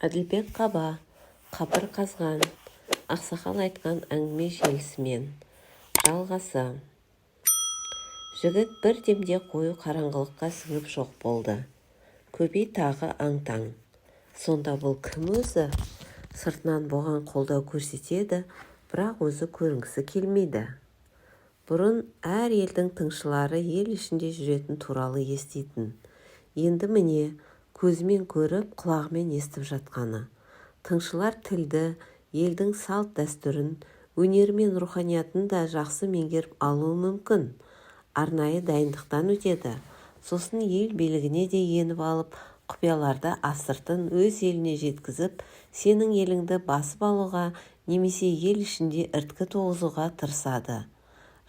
Әділбек Қаба, қабір қазған, ақсақал айтқан әңгіме желісімен. Жалғасы. Жігіт бір демде қою қараңғылыққа сіңіп жоқ болды. Көбей тағы аң-таң. Сонда бұл кім өзі? Сыртынан бұған қолдау көрсетеді, бірақ өзі көрінгісі келмейді. Бұрын әр елдің тыңшылары ел ішінде жүретін туралы еститін. Енді міне, көзімен көріп, құлағымен естіп жатқаны. Тыңшылар тілді, елдің салт дәстүрін, өнері мен руханиятын да жақсы меңгеріп алуы мүмкін. Арнайы дайындықтан өтеді. Сосын ел билігіне де еніп алып, құпияларды астыртын өз еліне жеткізіп, сенің еліңді басып алуға немесе ел ішінде ірткі туғызуға тырысады.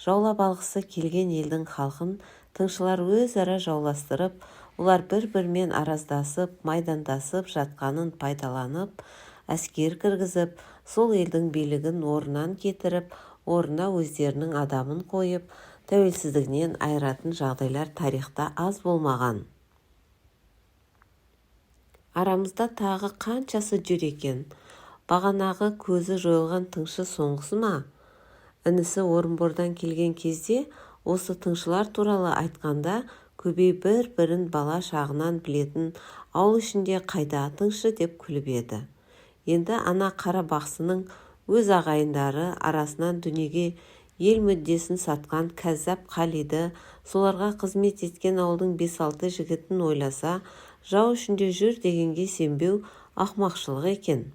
Жаулап алғысы келген елдің халқын тыңшылар өзара жауластырып, олар бір-бірімен араздасып, майдандасып жатқанын пайдаланып, әскер кіргізіп, сол елдің билігін орнынан кетіріп, орнына өздерінің адамын қойып, тәуелсіздігінен айыратын жағдайлар тарихта аз болмаған. Арамызда тағы қаншасы жүр екен? Бағанағы көзі жойылған тыңшы соңғысы ма? Інісі Орынбордан келген кезде осы тыңшылар туралы айтқанда көбей бір-бірін бала шағынан білетін ауыл ішінде қайда тыңшы деп күліп еді. Енді ана қара бақсының өз ағайындары арасынан дүниеге ел мүддесін сатқан кәззап Қалиды, соларға қызмет еткен ауылдың 5-6 жігітін ойласа, жау ішінде жүр дегенге сенбеу ақымақшылық екен.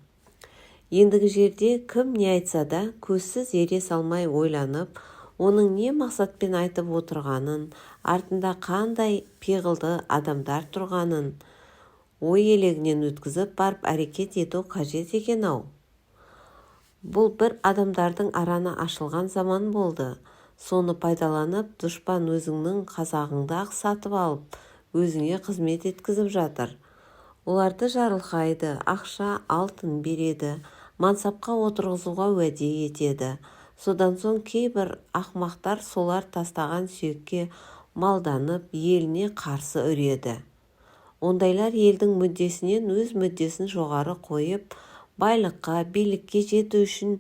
Ендігі жерде кім не айтса да көзсіз ере салмай ойланып, оның не мақсатпен айтып отырғанын, артында қандай пиғылды адамдар тұрғанын ой елегінен өткізіп барып әрекет ету қажет екен-ау. Бұл бір адамдардың араны ашылған заман болды. Соны пайдаланып, дұшпан өзіңнің қазағыңды ақ сатып алып, өзіңе қызмет еткізіп жатыр. Оларды жарылқайды, ақша, алтын береді, мансапқа отырғызуға уәде етеді. Содан соң кейбір ақмақтар солар тастаған сүйекке малданып, еліне қарсы үреді. Ондайлар елдің мүддесінен өз мүддесін жоғары қойып, байлыққа, билікке жету үшін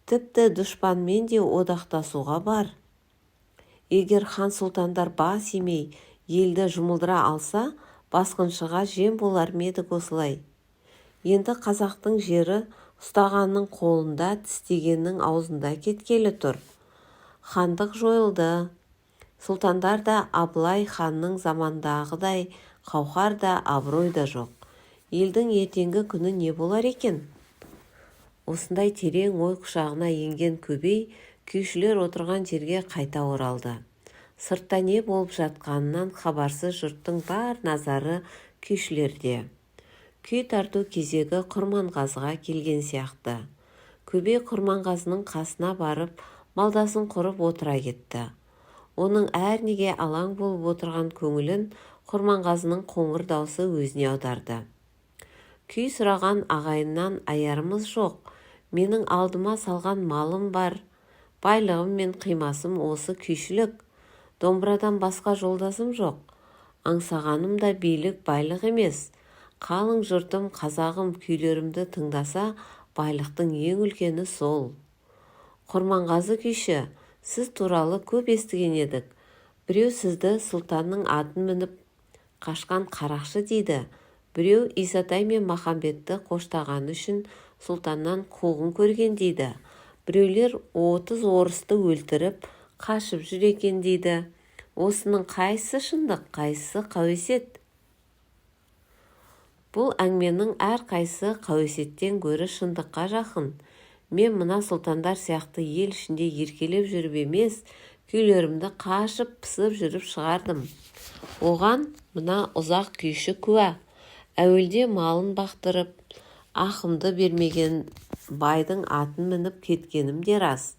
тіпті дұшпанмен де одақтасуға бар. Егер хан сұлтандар бас имей, елді жұмылдыра алса, басқыншыға жем болар ма едік осылай. Енді қазақтың жері ұстағанның қолында, тістегеннің аузында кеткелі тұр. Хандық жойылды. Сұлтандар да Абылай ханның замандағыдай қауқар да абырой да жоқ. Елдің ертеңгі күні не болар екен? Осындай терең ой құшағына енген көбей күйшілер отырған жерге қайта оралды. Сыртта не болып жатқанынан хабарсыз жұрттың бар назары күйшілерде. Күй тарту кезегі Құрманғазыға келген сияқты. Көбей Құрманғазының қасына барып, малдасын құрып отыра кетті. Оның әрнеге алаң болып отырған көңілін Құрманғазының қоңыр даусы өзіне аударды. Күй сұраған ағайыннан аярымыз жоқ. Менің алдыма салған малым бар. Байлығым мен қимасым осы күйшілік. Домбырадан басқа жолдасым жоқ. Аңсағаным да билік, байлық емес. Қалың жұртым, қазағым күйлерімді тыңдаса, байлықтың ең үлкені сол. Құрманғазы күйші, сіз туралы көп естіген едік. Біреу сізді сұлтанның атын мініп қашқан қарақшы дейді. Біреу Исатай мен Махамбетті қоштаған үшін сұлтаннан қуғын көрген дейді. Біреулер 30 орысты өлтіріп қашып жүр екен дейді. Осының қайсысы шындық, қайсысы қауесет? Бұл әңгіменің әр қайсы қауесеттен гөрі шындыққа жақын. Мен мына сұлтандар сияқты ел ішінде еркелеп жүріп емес, күйлерімді қашып пысып жүріп шығардым. Оған мына ұзақ күйші куә. Әуелде малын бақтырып, ақымды бермеген байдың атын мініп кеткенім де рас.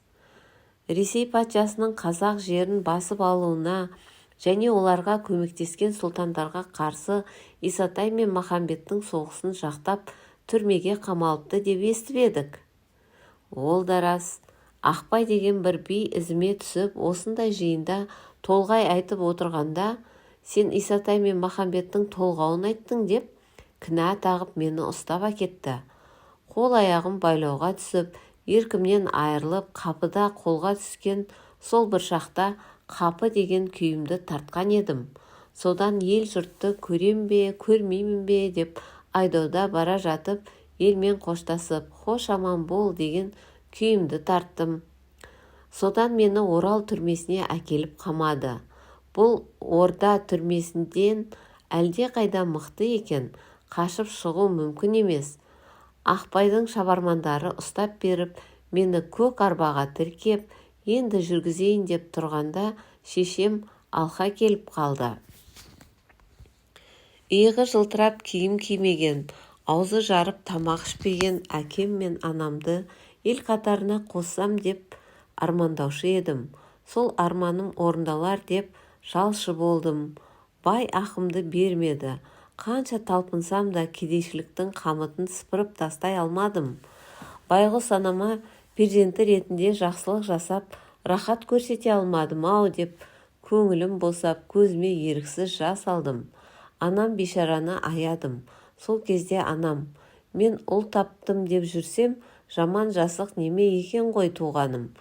Ресей патшасының қазақ жерін басып алуына және оларға көмектескен сұлтандарға қарсы Исатай мен Махамбеттің соғысын жақтап түрмеге қамалыпты деп естіп едік. Ол да рас. Ақпай деген бір би ізіме түсіп, осындай жиында толғай айтып отырғанда, сен Исатай мен Махамбеттің толғауын айттың деп кінә тағып мені ұстап әкетті. Қол аяғым байлауға түсіп, еркімнен айырылып, қапыда қолға түскен сол бір шақта қапы деген күйімді тартқан едім. Содан ел жұртты көрем бе, көрмеймін бе деп айдауда бара жатып, елмен қоштасып, хош аман бол деген күйімді тарттым. Содан мені Орал түрмесіне әкеліп қамады. Бұл Орда түрмесінден әлде қайда мықты екен, қашып шығу мүмкін емес. Ақбайдың шабармандары ұстап беріп, мені көк арбаға тіркеп, енді жүргізейін деп тұрғанда шешем алқа келіп қалды. Иығы жылтырап киім кимеген, аузы жарып тамақ ішпеген әкем мен анамды ел қатарына қоссам деп армандаушы едім. Сол арманым орындалар деп жалшы болдым. Бай ақымды бермеді. Қанша талпынсам да кедейшіліктің қамытын сыпырып тастай алмадым. Байғұс анама перзенті ретінде жақсылық жасап, рахат көрсете алмадым-ау деп көңілім босап, көзіме еріксіз жас алдым. Анам бейшараны аядым. Сол кезде анам, мен ұл таптым деп жүрсем, жаман жасық неме екен ғой туғаным.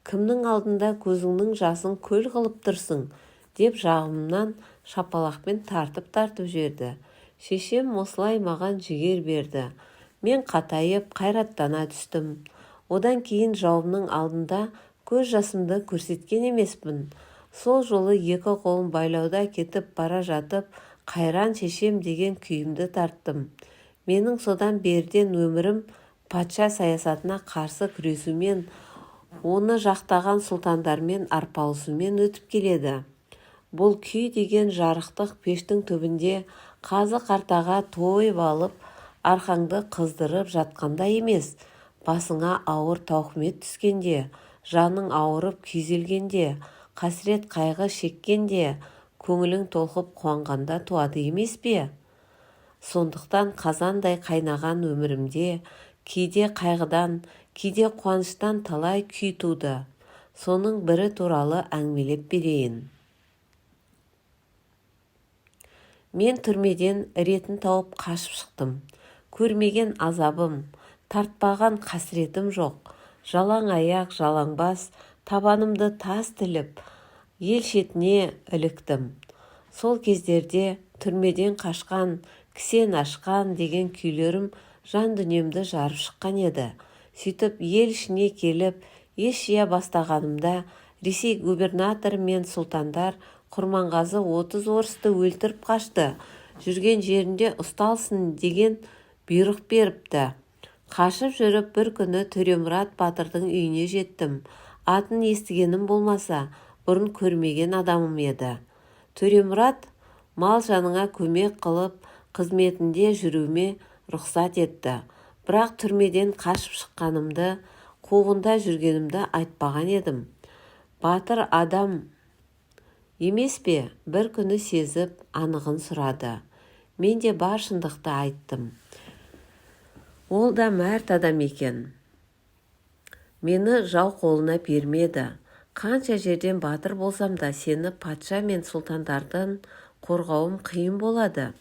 Кімнің алдында көзіңнің жасын көл қылып тұрсың, деп жағымнан шапалақпен тартып жерді. Шешем осылай маған жігер берді. Мен қатайып, қайраттана түстім. Одан кейін жауымның алдында көз жасымды көрсеткен емеспін. Сол жолы екі қолым байлауда кетіп бара жатып, қайран шешем деген күйімді тарттым. Менің содан берден өмірім патша саясатына қарсы күресумен, оны жақтаған сұлтандармен арпалысумен өтіп келеді. Бұл күй деген жарықтық пештің түбінде қазы қартаға тойып алып, арқаңды қыздырып жатқанда емес, басыңа ауыр тауқымет түскенде, жаның ауырып күйзелгенде, қасірет қайғы шеккенде, көңілің толқып қуанғанда туады емес пе? Сондықтан қазандай қайнаған өмірімде кейде қайғыдан, кейде қуаныштан талай күй туды. Соның бірі туралы әңгімелеп берейін. Мен түрмеден ретін тауып қашып шықтым. Көрмеген азабым, тартпаған қасіретім жоқ. Жалаң аяқ, жалаң бас, табанымды тас тіліп, ел шетіне іліктім. Сол кездерде түрмеден қашқан, кісен ашқан деген күйлерім жан дүниемді жарып шыққан еді. Сөйтіп ел ішіне келіп, ес жия бастағанымда Ресей губернаторы мен сұлтандар Құрманғазы 30 орысты өлтіріп қашты, жүрген жерінде ұсталсын деген бұйрық беріпті. Қашып жүріп бір күні Төремұрат батырдың үйіне жеттім. Атын естігенім болмаса, бұрын көрмеген адамым еді. Төремұрат мал жаныңа көмек қылып, қызметінде жүруіме рұқсат етті. Бірақ түрмеден қашып шыққанымды, қуғында жүргенімді айтпаған едім. Батыр адам емес пе, бір күні сезіп, анығын сұрады. Мен де бар шындықты айттым. Ол да мәрт адам екен. Мені жау қолына бермеді. Қанша жерден батыр болсам да сені патша мен сұлтандардың қорғауым қиын болады.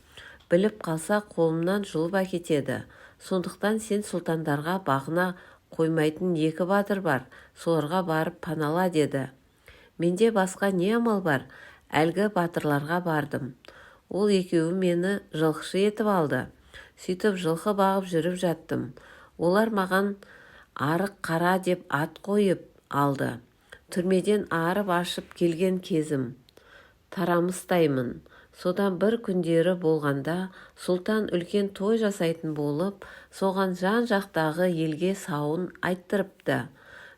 Біліп қалса қолымнан жұлып әкетеді. Сондықтан сен сұлтандарға бағына қоймайтын екі батыр бар, соларға барып панала деді. Менде басқа не амал бар? Әлгі батырларға бардым. Ол екеуі мені жылқышы етіп алды. Сөйтіп жылқы бағып жүріп жаттым. Олар маған арық қара деп ат қойып алды. Түрмеден арып ашып келген кезім. Тарамыстаймын. Содан бір күндері болғанда сұлтан үлкен той жасайтын болып, соған жан жақтағы елге сауын айттырыпты.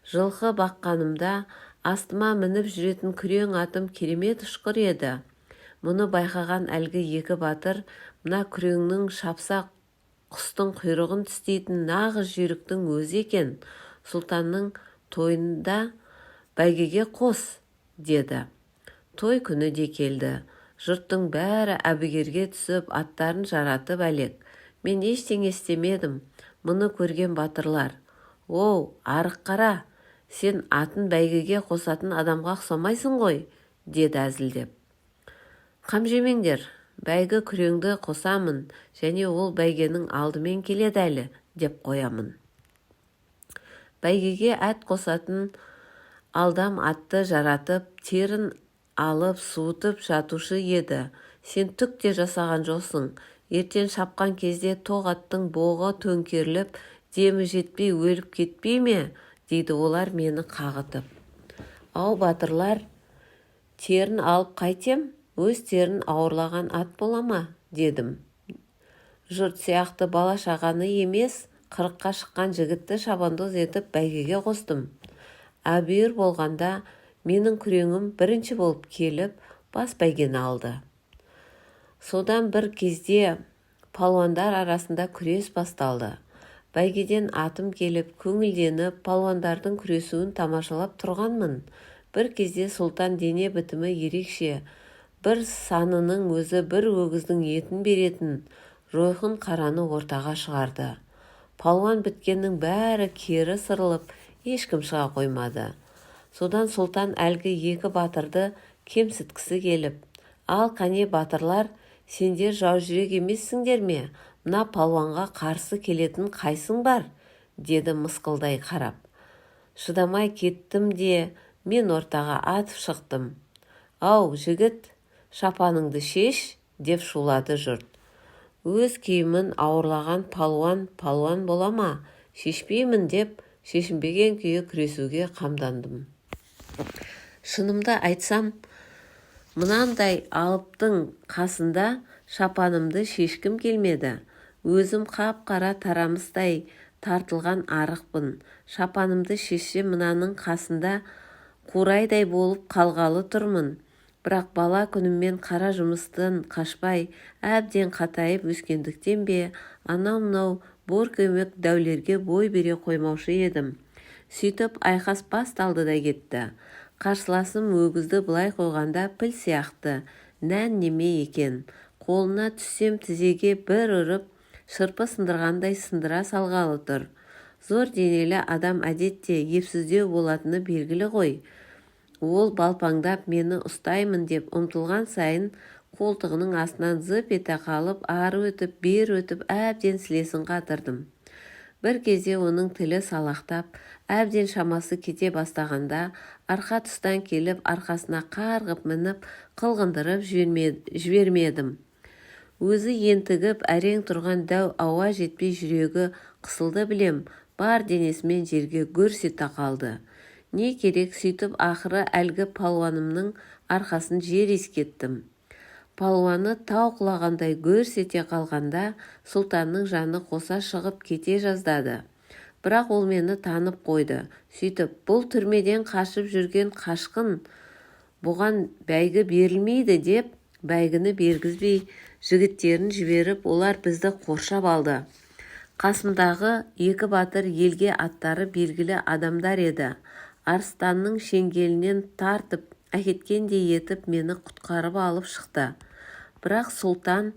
Жылқы баққанымда астыма мініп жүретін күрең атым керемет ұшқыр еді. Мұны байқаған әлгі екі батыр, мына күреңнің шапса құстың құйрығын тістейтін нағыз жүйріктің өзі екен. Сұлтанның тойында бәйгеге қос, деді. Той күні де келді. Жұрттың бәрі әбігерге түсіп, аттарын жаратып әлек. Мен ештеңе істемедім. Мұны көрген батырлар: «Оу, арық қара, сен атын бәйгеге қосатын адамға ұқсамайсың ғой», деді әзілдеп. «Қам жемеңдер, бәйгі күреңді қосамын, және ол бәйгенің алдымен келеді әлі, деп қоямын. Бәйгеге әт қосатын алдам атты жаратып, терін алып суытып жатушы еді. Сен түк те жасаған жоқсың. Ертең шапқан кезде тоқ аттың боғы төңкеріліп, демі жетпей өліп кетпей ме? Дейді олар мені қағытып. Ау батырлар, терін алып қайтем, өз терін ауырлаған ат бола ма? Дедім. Жұрт сияқты бала шағаны емес, 40-қа шыққан жігітті шабандоз етіп бәйгеге қостым. Әбүйір болғанда менің күреңім бірінші болып келіп, бас бәйгені алды. Содан бір кезде палуандар арасында күрес басталды. Бәйгеден атым келіп, көңілденіп, палуандардың күресуін тамашалап тұрғанмын. Бір кезде сұлтан дене бітімі ерекше, бір санының өзі бір өгіздің етін беретін Ройхын қараны ортаға шығарды. Палуан біткеннің бәрі кері сырылып, ешкім шыға қоймады. Содан сұлтан әлгі екі батырды кемсіткісі келіп, ал қане батырлар, сендер жау жүрек емессіңдер ме? Мына палуанға қарсы келетін қайсың бар? Деді мысқылдай қарап. Шыдамай кеттім де, мен ортаға атып шықтым. Ау, жігіт, шапаныңды шеш, деп шулады жұрт. Өз киімін ауырлаған палуан бола ма? Шешпеймін деп, шешінбеген күйі күресуге қамдандым. Шынымды айтсам, мынандай алыптың қасында шапанымды шешкім келмеді. Өзім қап-қара тарамыстай тартылған арықпын. Шапанымды шешсе мынаның қасында қурайдай болып қалғалы тұрмын. Бірақ бала күніммен қара жұмыстан қашпай, әбден қатайып өскендіктен бе, анау-мынау бор көмек дәулерге бой бере қоймаушы едім. Сөйтіп айқас басталды да кетті. Қарсыласым өгізді былай қойғанда піл сияқты, нән неме екен. Қолына түссем тізеге бір ұрып, шырпы сындырғандай сындыра салғалы тұр. Зор денелі адам әдетте епсіздеу болатыны белгілі ғой. Ол балпаңдап мені ұстаймын деп ұмтылған сайын қолтығының астынан зып ете қалып, ары өтіп, бер өтіп, әбден сілесін қатырдым. Бір кезде оның тілі салақтап, әбден шамасы кете бастағанда, арқа тұстан келіп, арқасына қарғып мініп, қылғындырып жібермедім. Өзі ентігіп, әрең тұрған дәу ауа жетпей жүрегі қысылды білем, бар денесімен жерге гүрс ете қалды. Не керек, сөйтіп ақыры әлгі палуанымның арқасын жер ескеттім. Палуаны тау құлағандай гүрс ете қалғанда, сұлтанның жаны қоса шығып кете жаздады. Бірақ ол мені танып қойды. Сөйтіп, бұл түрмеден қашып жүрген қашқын, бұған бәйгі берілмейді деп, бәйгіні бергізбей жігіттерін жіберіп, олар бізді қоршап алды. Қасымдағы екі батыр елге аттары белгілі адамдар еді. Арыстанның шеңгелінен тартып, әкеткендей етіп мені құтқарып алып шықты. Бірақ сұлтан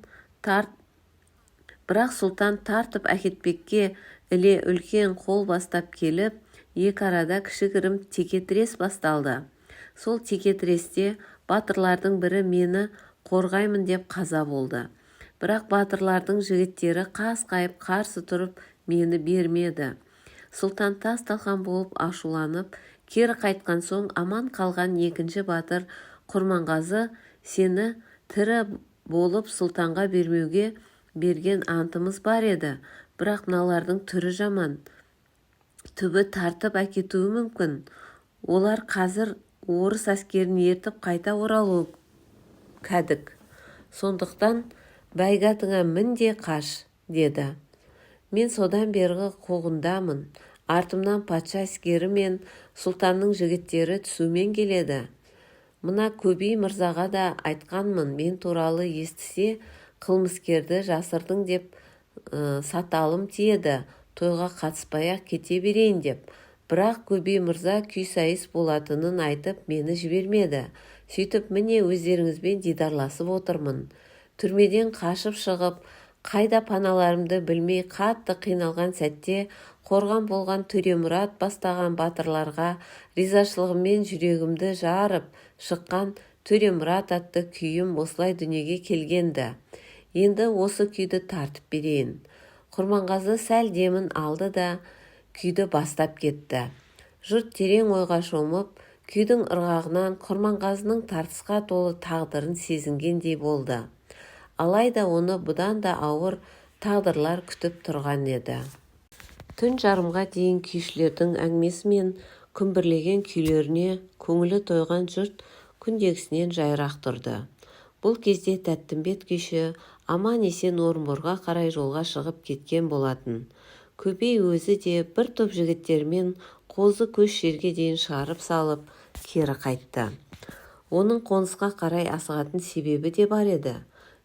тартып әкетпекке іле үлкен қол бастап келіп, екі арада кішігірім текетірес басталды. Сол текетіресте батырлардың бірі мені қорғаймын деп қаза болды. Бірақ батырлардың жігіттері қасқайып қарсы тұрып мені бермеді. Сұлтан тас-талқан болып ашуланып, кері қайтқан соң аман қалған екінші батыр Құрманғазы, сені тірі болып сұлтанға бермеуге берген антымыз бар еді. Бірақ мыналардың түрі жаман. Түбі тартып әкетуі мүмкін. Олар қазір орыс әскерін ертіп қайта оралуы кәдік. Сондықтан бәйгатыңа мін де қаш, деді. Мен содан бергі қуғындамын. Артымнан патша әскері мен сұлтанның жігіттері түсумен келеді. Мына Көбей мырзаға да айтқанмын, мен туралы естісе, қылмыскерді жасырдың деп саталым тиеді, тойға қатыспай-ақ кете берейін деп. Бірақ Көбей мырза күйсайыс болатынын айтып, мені жібермеді. Сөйтіп, міне өздеріңізбен дидарласып отырмын. Түрмеден қашып шығып, қайда паналарымды білмей қатты қиналған сәтте, қорған болған Төремұрат бастаған батырларға ризашылығыммен жүрегімді жарып шыққан Төремұрат атты күйім осылай дүниеге келгенді. Енді осы күйді тартып берейін. Құрманғазы сәл демін алды да күйді бастап кетті. Жұрт терең ойға шомып, күйдің ырғағынан Құрманғазының тартысқа толы тағдырын сезінгендей болды. Алайда оны бұдан да ауыр тағдырлар күтіп тұрған еді. Түн жарымға дейін күйшілердің әңгімесі мен күмбірлеген күйлеріне көңілі тойған жұрт күндегісінен жайырақ тұрды. Бұл кезде Тәттімбет күйші аман-есен Орынборға қарай жолға шығып кеткен болатын. Көбей өзі де бір топ жігіттермен қозы көш жерге дейін шығарып салып, кері қайтты. Оның қонысқа қарай асығатын себебі де бар еді.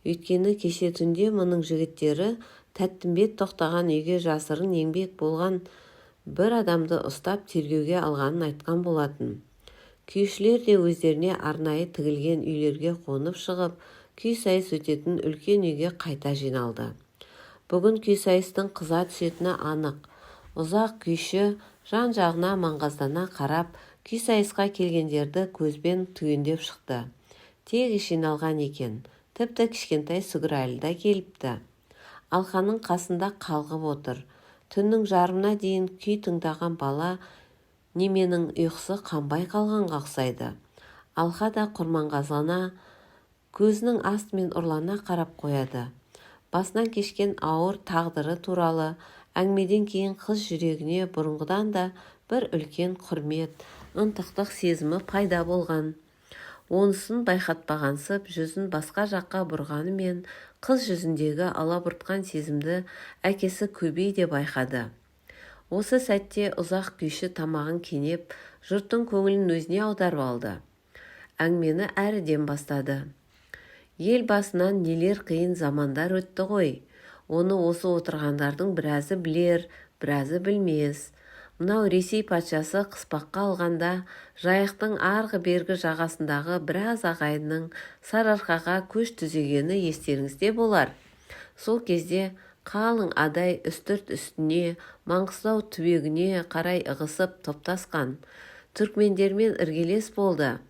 Өйткені кеше түнде мұның жігіттері Тәттімбет тоқтаған үйге жасырын еңбек болған бір адамды ұстап тергеуге алғанын айтқан болатын. Күйшілер де өздеріне арнайы тігілген үйлерге қонып шығып, күй сайыс өтетін үлкен үйге қайта жиналды. Бүгін күй сайыстың қыза түсетіні анық. Ұзақ күйші жан-жағына маңғаздана қарап, күй сайысқа келгендерді көзбен түгендеп шықты. Тегіс жиналған екен. Тіпті кішкентай Сүгірәлі да келіпті. Алқаның қасында қалғып отыр. Түннің жарымына дейін күй тыңдаған бала неменің ұйқысы қанбай қалғанға ұқсайды. Алқа да Құрманғазына көзінің астымен ұрлана қарап қояды. Басынан кешкен ауыр тағдыры туралы әңгімеден кейін қыз жүрегіне бұрынғыдан да бір үлкен құрмет, ынтықтық сезімі пайда болған. Онысын байқатпағансып, жүзін басқа жаққа бұрғанымен, қыз жүзіндегі алабұртқан сезімді әкесі Көбей де байқады. Осы сәтте ұзақ күйші тамағын кенеп, жұрттың көңілін өзіне аударып алды. Әңгімені әріден бастады. Ел басынан нелер қиын замандар өтті ғой. Оны осы отырғандардың біразы білер, біразы білмес. Мынау Ресей патшасы қыспаққа алғанда жайықтың арғы бергі жағасындағы біраз ағайынның Сарыарқаға көш түзегені естеріңізде болар. Сол кезде қалың адай үстірт үстіне, Маңғыстау түбегіне қарай ығысып топтасқан. Түркмендермен іргелес болды.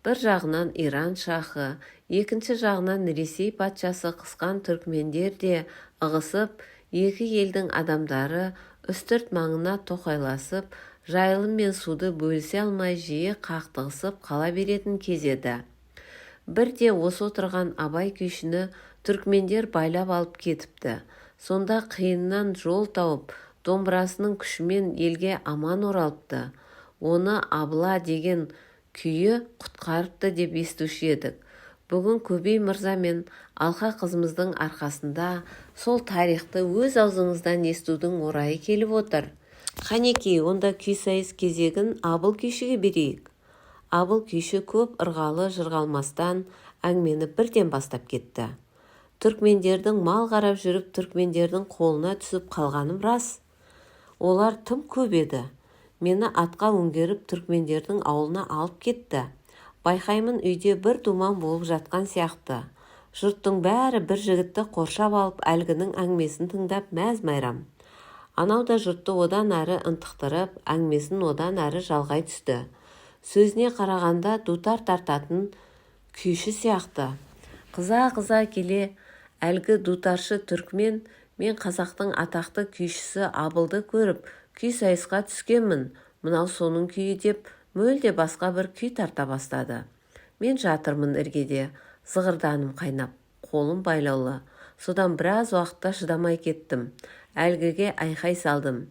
Бір жағынан Иран шахы, екінші жағынан Ресей патшасы қысқан түркмендер де ығысып, екі елдің адамдары үстірт маңына тоқайласып, жайылым мен суды бөлісе алмай жиі қақтығысып қала беретін кез еді. Бірде осы отырған абай күйшіні түркмендер байлап алып кетіпті. Сонда қиыннан жол тауып, домбырасының күшімен елге аман оралыпты. Оны Абыла деген күйі құтқарыпты деп естуші едік. Бүгін Көбей мырза мен Алқа қызымыздың арқасында сол тарихты өз аузыңыздан естудің орайы келіп отыр. Қанекей, онда күй сайыс кезегін Абыл күйшіге берейік. Абыл күйші көп ырғалы жырғалмастан әңгімені бірден бастап кетті. Түркмендердің мал қарап жүріп, түркмендердің қолына түсіп қалғаным рас. Олар тым көп еді. Мені атқа өңгеріп түркмендердің ауылына алып кетті. Байқаймын, үйде бір думан болып жатқан сияқты. Жұрттың бәрі бір жігітті қоршап алып, әлгінің әңгімесін тыңдап мәз-майрам. Анау да жұртты одан әрі ынтықтырып, әңгімесін одан әрі жалғай түсті. Сөзіне қарағанда дутар тартатын күйші сияқты. Қыза-қыза келе, әлгі дутаршы түркмен, мен қазақтың атақты күйшісі Абылды көріп, күй сайысқа түскенмін, мынау соның күйі деп, мүлде басқа бір күй тарта бастады. Мен жатырмын іргеде, зығырданым қайнап, қолым байлаулы. Содан біраз уақытта шыдамай кеттім. Әлгіге айқай салдым.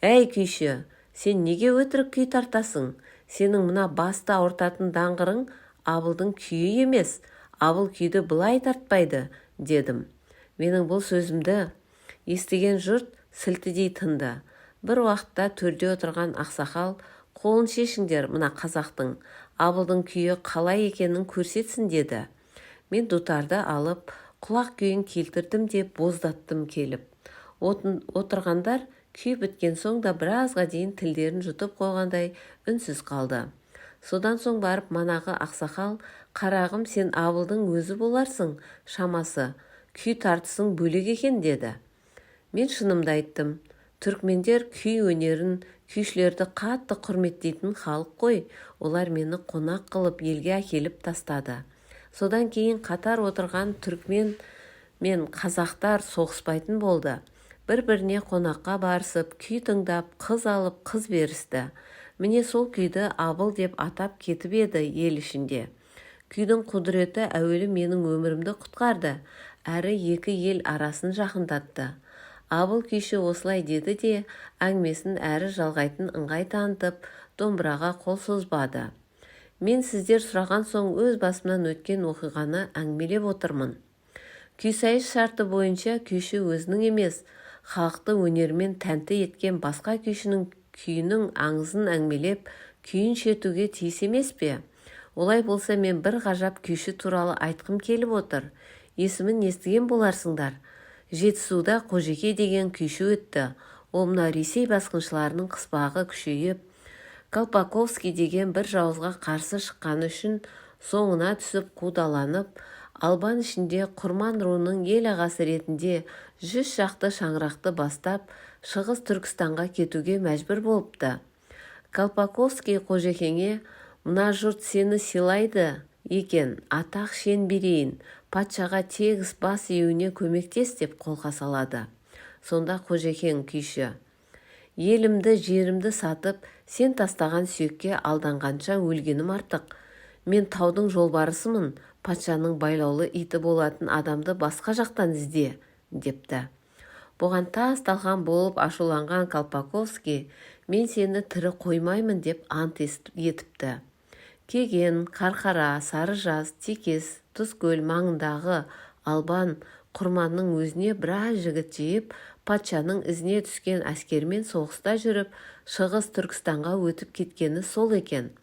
Әй күйші, сен неге өтірік күй тартасың? Сенің мына басты ауыртатын даңғырың Абылдың күйі емес, Абыл күйді былай тартпайды, дедім. Менің бұл сөзімді естіген жұрт сілтідей тынды. Бір уақытта төрде отырған ақсақал, қолын шешіңдер, мына қазақтың Абылдың күйі қалай екенін көрсетсін, деді. Мен дутарды алып, құлақ күйін келтірдім деп боздаттым келіп. Отырғандар күй біткен соң да біразға дейін тілдерін жұтып қойғандай үнсіз қалды. Содан соң барып манағы ақсақал, қарағым, сен Абылдың өзі боларсың, шамасы, күй тартысың бөлек екен, деді. Мен шынымды айттым. Түркмендер күй өнерін Күйшілерді қатты құрметтейтін халық қой, олар мені қонақ қылып елге әкеліп тастады. Содан кейін қатар отырған түрікмен мен қазақтар соғыспайтын болды. Бір-біріне қонаққа барысып, күй тыңдап, қыз алып, қыз берісті. Міне сол күйді Абыл деп атап кетіп еді ел ішінде. Күйдің құдіреті әуелі менің өмірімді құтқарды, әрі екі ел арасын жақындатты. Абыл күйші осылай деді де, әңгімесін әрі жалғайтын ыңғай танытып, домбыраға қол созбады. Мен сіздер сұраған соң өз басымнан өткен оқиғаны әңгімелеп отырмын. Күйсайыс шарты бойынша күйші өзінің емес, халықты өнермен тәнті еткен басқа күйшінің күйінің аңызын әңгімелеп, күйін шертуге тиіс емес пе? Олай болса мен бір ғажап күйші туралы айтқым келіп отыр. Есімін естіген боларсыңдар. Жетісуда Қожеке деген күйші өтті. Ол мына Ресей басқыншыларының қыспағы күшейіп, Колпаковский деген бір жауызға қарсы шыққаны үшін соңына түсіп қудаланып, Албан ішінде Құрман руының ел ағасы ретінде 100 шақты шаңырақты бастап, Шығыс Түркістанға кетуге мәжбүр болыпты. Колпаковский Қожекеңе, мына жұрт сені сыйлайды екен, атақ шен берейін, патшаға тегіс бас июіне көмектес деп қолқа салады. Сонда Қожекең күйші: елімді, жерімді сатып, сен тастаған сүйекке алданғанша өлгенім артық. Мен таудың жолбарысымын, патшаның байлаулы иті болатын адамды басқа жақтан ізде, депті. Бұған тас-талқан болып ашуланған Колпаковский, мен сені тірі қоймаймын деп ант етіпті. Кеген, Қарқара, Сарыжаз, Текес, Тұзкөл маңындағы Албан, Құрманның өзіне біраз жігіт жиып, патшаның ізіне түскен әскермен соғыста жүріп, Шығыс Түркістанға өтіп кеткені сол екен.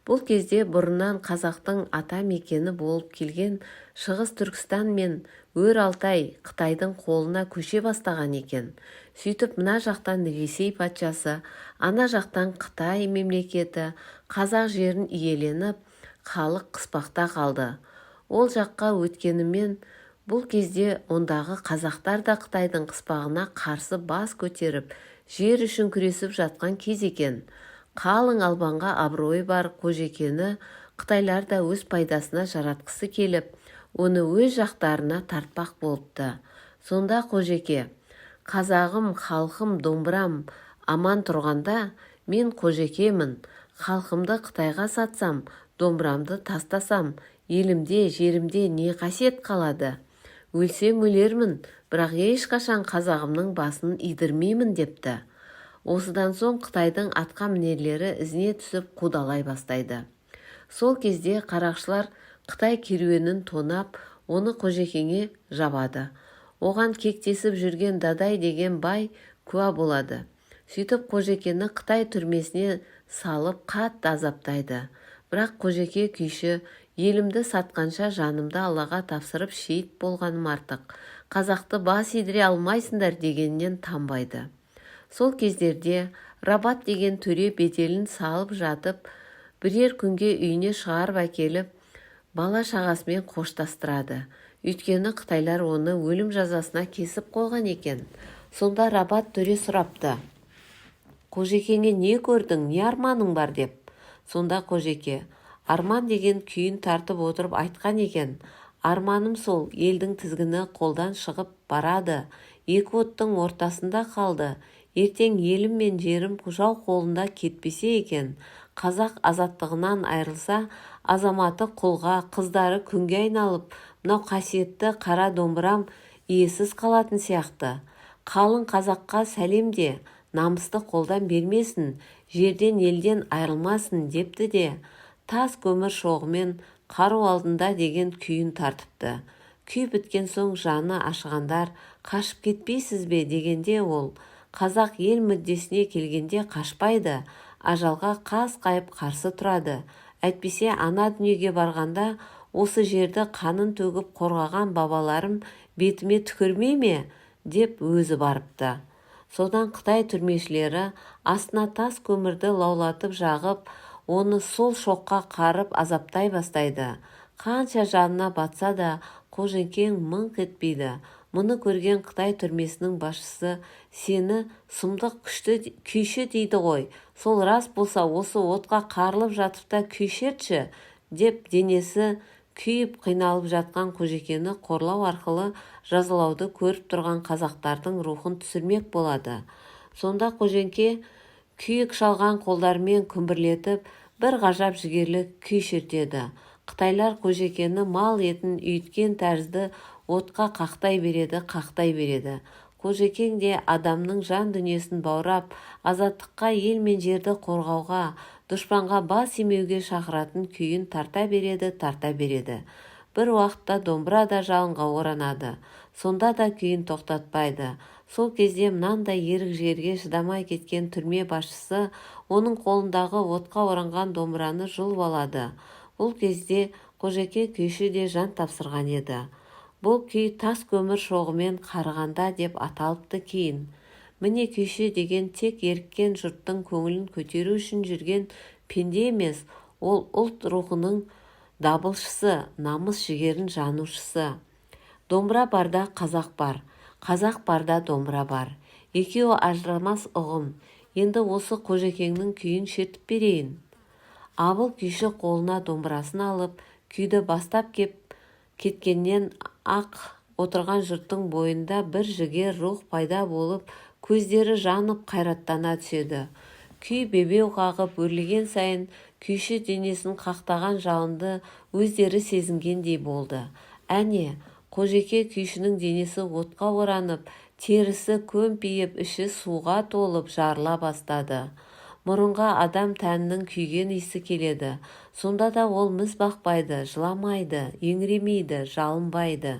Бұл кезде бұрыннан қазақтың ата мекені болып келген Шығыс Түркістан мен Өр Алтай Қытайдың қолына көше бастаған екен. Сөйтіп мына жақтан Ресей патшасы, ана жақтан Қытай мемлекеті қазақ жерін иеленіп, халық қыспақта қалды. Ол жаққа өткенімен бұл кезде ондағы қазақтар да Қытайдың қыспағына қарсы бас көтеріп, жер үшін күресіп жатқан кез екен. Қалың Албанға абыройы бар Қожекені Қытайлар да өз пайдасына жаратқысы келіп, оны өз жақтарына тартпақ болыпты. Сонда Қожеке: қазағым, халқым, домбырам аман тұрғанда, мен Қожекемін, халқымды Қытайға сатсам, домбырамды тастасам, елімде, жерімде не қасиет қалады? Өлсем өлермін, бірақ ешқашан қазағымның басын идірмеймін, депті. Осыдан соң Қытайдың атқа мінерлері ізіне түсіп қудалай бастайды. Сол кезде қарақшылар Қытай керуенін тонап, оны Қожекеңе жабады. Оған кектесіп жүрген Дадай деген бай куә болады. Сөйтіп Қожекені Қытай түрмесіне салып қатты азаптайды. Бірақ Қожеке күйші: елімді сатқанша жанымды Аллаға тапсырып шейіт болғаным артық, қазақты бас идіре алмайсыңдар дегеннен танбайды. Сол кездерде Рабат деген төре беделін салып жатып, бірер күнге үйіне шығарып әкеліп, бала шағасымен қоштастырады. Өйткені Қытайлар оны өлім жазасына кесіп қойған екен. Сонда Рабат төре сұрапты: Қожекеңе не көрдің, не арманың бар деп. Сонда Қожеке: арман деген күйін тартып отырып айтқан екен. Арманым сол, елдің тізгіні қолдан шығып барады, екі оттың ортасында қалды. Ертең елім мен жерім жау қолында кетпесе екен. Қазақ азаттығынан айырылса, азаматы құлға, қыздары күнге айналып, мынау қасиетті қара домбырам иесіз қалатын сияқты. Қалың қазаққа сәлем де, намысты қолдан бермесін, жерден елден айырылмасын, депті де, тас көмір шоғымен қару алдында деген күйін тартыпты. Күй біткен соң жаны ашығандар: қашып кетпейсіз бе дегенде ол: қазақ ел мүддесіне келгенде қашпайды, ажалға қас қайып қарсы тұрады. Әйтпесе ана дүниеге барғанда осы жерді қанын төгіп қорғаған бабаларым бетіме түкірмей ме, деп өзі барыпты. Содан Қытай түрмешілері астына тас көмірді лаулатып жағып, оны сол шоққа қарып азаптай бастайды. Қанша жанына батса да Қожекең мыңқ етпейді. Мұны көрген Қытай түрмесінің басшысы: «Сені сұмдық күйші дейді ғой, сол рас болса осы отқа қарылып жатып та күйшерші», деп денесі күйіп қиналып жатқан Қожекені қорлау арқылы жазалауды көріп тұрған қазақтардың рухын түсірмек болады. Сонда Қожеке күйік шалған қолдармен күмбірлетіп бір ғажап жігерлі күй шертеді. Қытайлар Қожекені мал етін үйіткен тәрізді отқа қақтай береді. Қожекең де адамның жан дүниесін баурап, азаттыққа, ел мен жерді қорғауға, дұшпанға бас имеуге шақыратын күйін тарта береді. Бір уақытта домбыра да жалынға оранады. Сонда да күйін тоқтатпайды. Сол кезде мынандай ерік жігерге шыдамай кеткен түрме басшысы оның қолындағы отқа оранған домбыраны жұлып алады. Бұл кезде Қожеке күйші де жан тапсырған еді. Бұл күй тас көмір шоғымен қарығанда деп аталыпты кейін. Міне күйші деген тек еріккен жұрттың көңілін көтеру үшін жүрген пенде емес, ол ұлт рухының дабылшысы, намыс жігерін жанушысы. Домбыра барда қазақ бар, қазақ барда домбыра бар. Екеуі ажырамас ұғым. Енді осы Қожекеңнің күйін шертіп берейін. Абыл күйші қолына домбырасын алып, күйді бастап кеткеннен ақ отырған жұрттың бойында бір жігер рух пайда болып, көздері жанып қайраттана түседі. Күй бебеу қағып өрлеген сайын күйші денесін қақтаған жалынды өздері сезінгендей болды. Әне, Қожеке күйшінің денесі отқа оранып, терісі көмпиіп, іші суға толып жарыла бастады. Мұрынға адам тәнінің күйген иісі келеді. Сонда да ол міз бақпайды, жыламайды, еңіремейді, жалынбайды.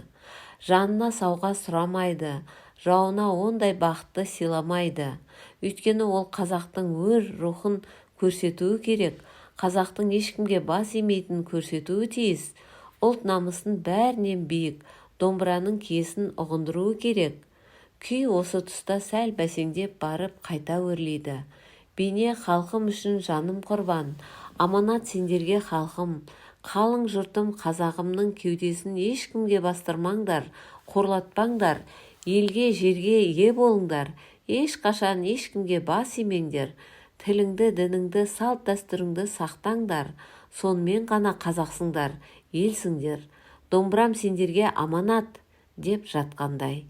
Жанына сауға сұрамайды, жауына ондай бақытты сыйламайды. Өйткені ол қазақтың өр рухын көрсетуі керек, қазақтың ешкімге бас имейтінін көрсетуі тиіс. Ұлт намысын бәрінен биік, домбыраның киесін ұғындыруы керек. Күй осы тұста сәл бәсеңдеп барып қайта өрлейді. Бейне: «Халқым үшін жаным құрбан, аманат сендерге халқым, қалың жұртым қазағымның кеудесін ешкімге бастырмаңдар, қорлатпаңдар, елге жерге ие болыңдар, ешқашан ешкімге бас имеңдер, тіліңді, дініңді, салт дәстүріңді сақтаңдар, сонымен ғана қазақсыңдар, елсіңдер, домбырам сендерге аманат», деп жатқандай.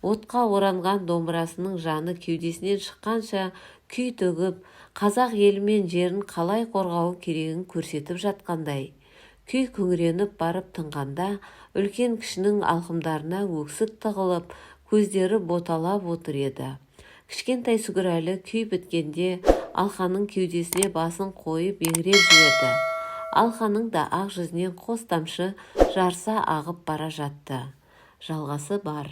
Отқа оранған домбырасының жаны кеудесінен шыққанша күй төгіп, қазақ елі мен жерін қалай қорғауы керегін көрсетіп жатқандай. Күй күңіреніп барып тынғанда, үлкен кішінің алқымдарына өксік тығылып, көздері боталап отыр еді. Кішкентай Сүгірәлі күй біткенде Алқаның кеудесіне басын қойып еңіреп жіберді. Алқаның да ақ жүзінен қос тамшы жарыса ағып бара жатты. Жалғасы бар.